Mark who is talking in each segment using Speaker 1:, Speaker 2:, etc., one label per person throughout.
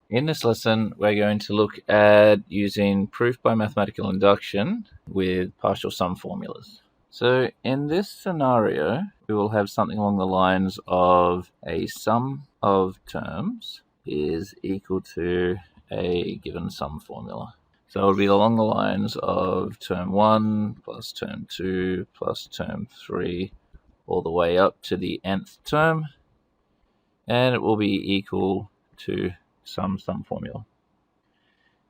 Speaker 1: In this lesson, we're going to look at using proof by mathematical induction with partial sum formulas. So in this scenario, we will have something along the lines of a sum of terms is equal to a given sum formula. So it will be along the lines of term 1 plus term 2 plus term 3 all the way up to the nth term, and it will be equal to some sum formula.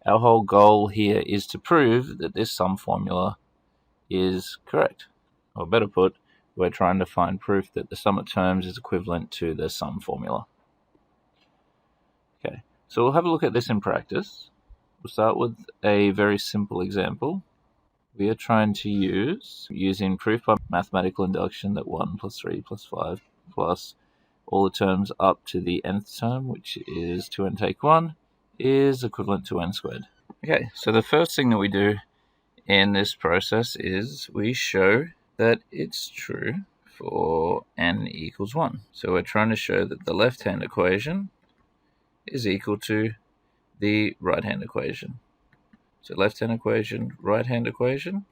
Speaker 1: Our whole goal here is to prove that this sum formula is correct. Or better put, we're trying to find proof that the sum of terms is equivalent to the sum formula. Okay, so we'll have a look at this in practice. We'll start with a very simple example. We are trying to using proof by mathematical induction that 1 plus 3 plus 5 plus all the terms up to the nth term, which is 2n take 1, is equivalent to n squared. Okay, so the first thing that we do in this process is we show that it's true for n equals 1. So we're trying to show that the left-hand equation is equal to the right-hand equation. So left-hand equation, right-hand equation.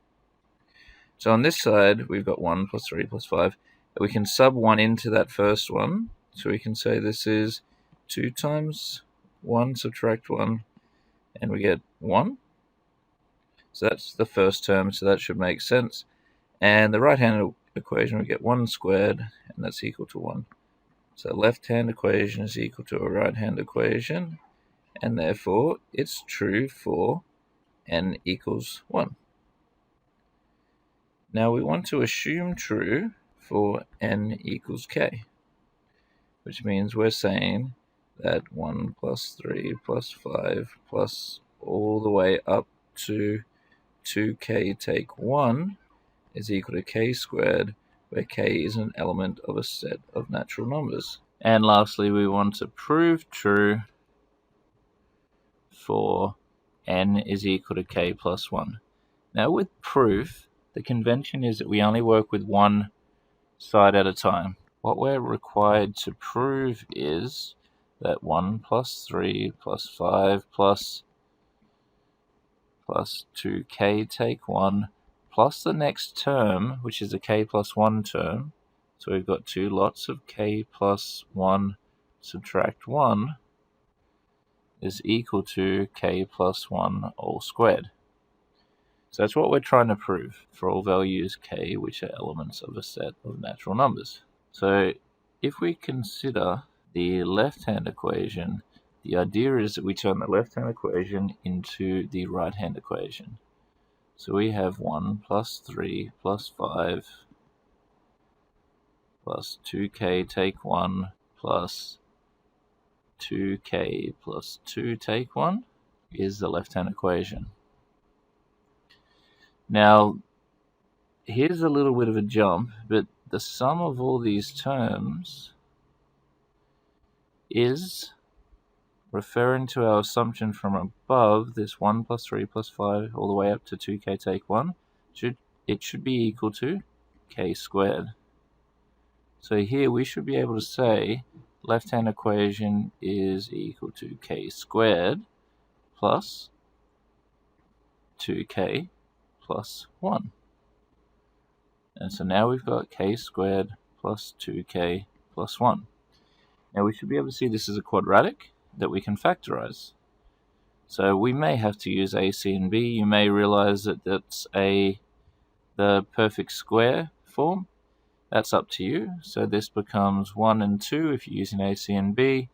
Speaker 1: So on this side, we've got 1 plus 3 plus 5. We can sub 1 into that first one. So we can say this is 2 times 1, subtract 1, and we get 1. So that's the first term, so that should make sense. And the right-hand equation, we get 1 squared, and that's equal to 1. So left-hand equation is equal to a right-hand equation, and therefore it's true for n equals 1. Now we want to assume true for n equals k, which means we're saying that 1 plus 3 plus 5 plus all the way up to 2k take 1 is equal to k squared, where k is an element of a set of natural numbers. And lastly, we want to prove true for n is equal to k plus 1. Now with proof, the convention is that we only work with one side at a time. What we're required to prove is that 1 plus 3 plus 5 plus 2k take 1 plus the next term, which is a k plus 1 term. So we've got two lots of k plus 1 subtract 1 is equal to k plus 1 all squared. So that's what we're trying to prove for all values k, which are elements of a set of natural numbers. So if we consider the left-hand equation, the idea is that we turn the left-hand equation into the right-hand equation. So we have 1 plus 3 plus 5 plus 2k take 1 plus 2k plus 2 take 1 is the left-hand equation. Now, here's a little bit of a jump, but the sum of all these terms is, referring to our assumption from above, this 1 plus 3 plus 5 all the way up to 2k take 1, it should be equal to k squared. So here we should be able to say left-hand equation is equal to k squared plus 2k plus 1. And so now we've got k squared plus 2k plus 1. Now we should be able to see this is a quadratic that we can factorize. So we may have to use a, c, and b. You may realize that that's the perfect square form. That's up to you. So this becomes 1 and 2 if you're using a, c, and b.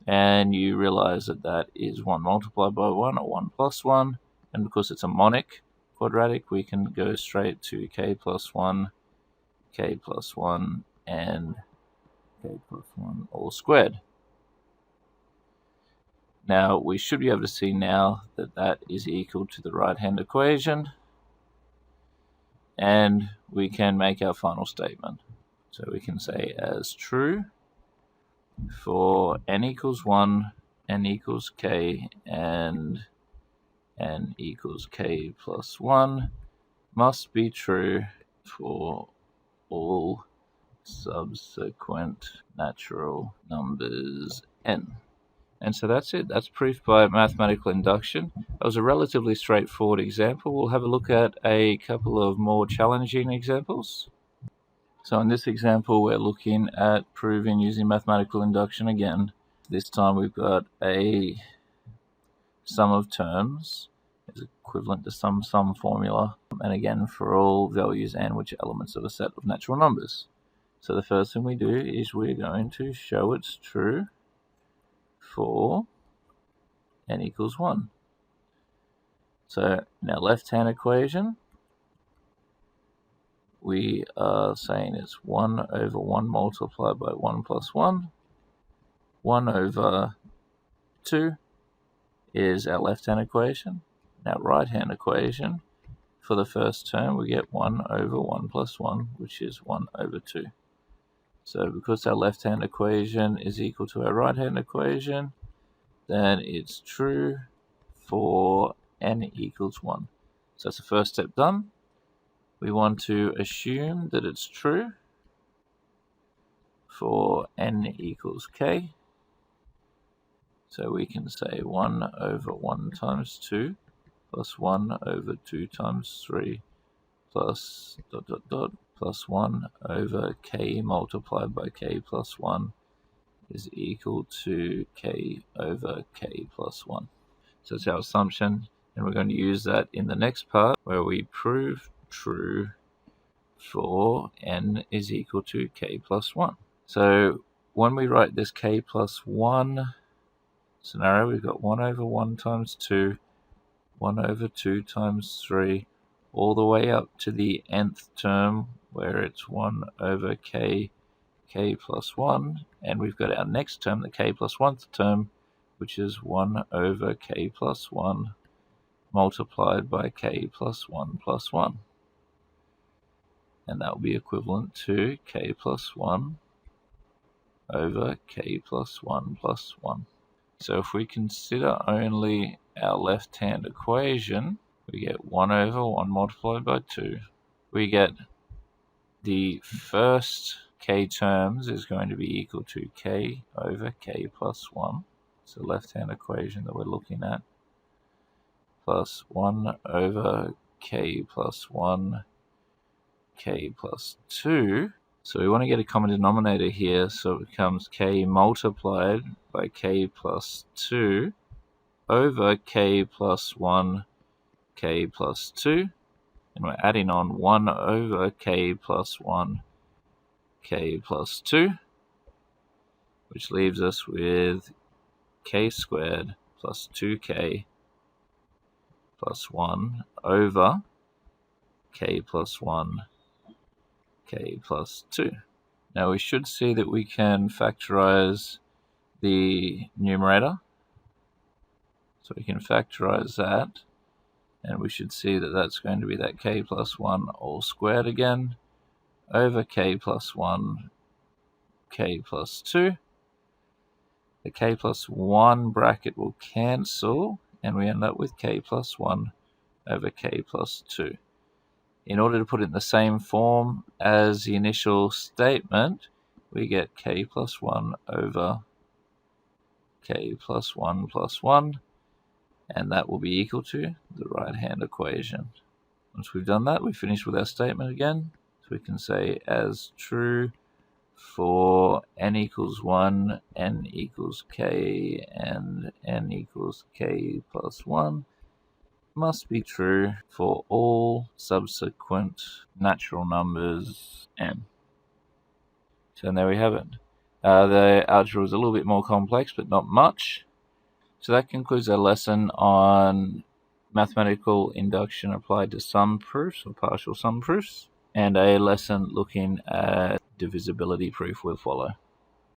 Speaker 1: And you realize that that is 1 multiplied by 1, or 1 plus 1. And because it's a monic quadratic, we can go straight to k plus 1, and k plus 1 all squared. Now we should be able to see now that that is equal to the right-hand equation, and we can make our final statement. So we can say as true for n equals 1, n equals k, and n equals k plus 1 must be true for all subsequent natural numbers n. And so that's it. That's proof by mathematical induction. That was a relatively straightforward example. We'll have a look at a couple of more challenging examples. So in this example, we're looking at proving using mathematical induction again. This time we've got a sum of terms is equivalent to some sum formula, and again for all values and which elements of a set of natural numbers. So the first thing we do is we're going to show it's true for n equals 1. So in our left-hand equation, we are saying it's 1 over 1 multiplied by 1 plus 1. 1 over 2 is our left-hand equation. Now right-hand equation, for the first term, we get 1 over 1 plus 1, which is 1 over 2. So because our left-hand equation is equal to our right-hand equation, then it's true for n equals 1. So that's the first step done. We want to assume that it's true for n equals k. So we can say 1 over 1 times 2 plus 1 over 2 times 3 plus ... plus 1 over k multiplied by k plus 1 is equal to k over k plus 1. So that's our assumption, and we're going to use that in the next part where we prove true for n is equal to k plus 1. So when we write this k plus 1 scenario, we've got 1 over 1 times 2, 1 over 2 times 3, all the way up to the nth term where it's 1 over k plus 1, and we've got our next term, the k plus 1th term, which is 1 over k plus 1 multiplied by k plus 1 plus 1. And that will be equivalent to k plus 1 over k plus 1 plus 1. So if we consider only our left-hand equation, we get 1 over 1 multiplied by 2. We get the first k terms is going to be equal to k over k plus 1. It's the left-hand equation that we're looking at. Plus 1 over k plus 1, k plus 2. So we want to get a common denominator here, so it becomes k multiplied by k plus 2 over k plus 1, k plus 2. And we're adding on 1 over k plus 1, k plus 2, which leaves us with k squared plus 2k plus 1 over k plus 1, k plus 2. Now we should see that we can factorize the numerator. So we can factorize that, and we should see that that's going to be that k plus 1 all squared again over k plus 1, k plus 2. The k plus 1 bracket will cancel, and we end up with k plus 1 over k plus 2. In order to put it in the same form as the initial statement, we get k plus 1 over k plus 1 plus 1, and that will be equal to the right-hand equation. Once we've done that, we finish with our statement again. So we can say as true for n equals 1, n equals k, and n equals k plus 1 must be true for all subsequent natural numbers n. So there we have it. The algebra is a little bit more complex, but not much. So that concludes our lesson on mathematical induction applied to sum proofs or partial sum proofs, and a lesson looking at divisibility proof will follow.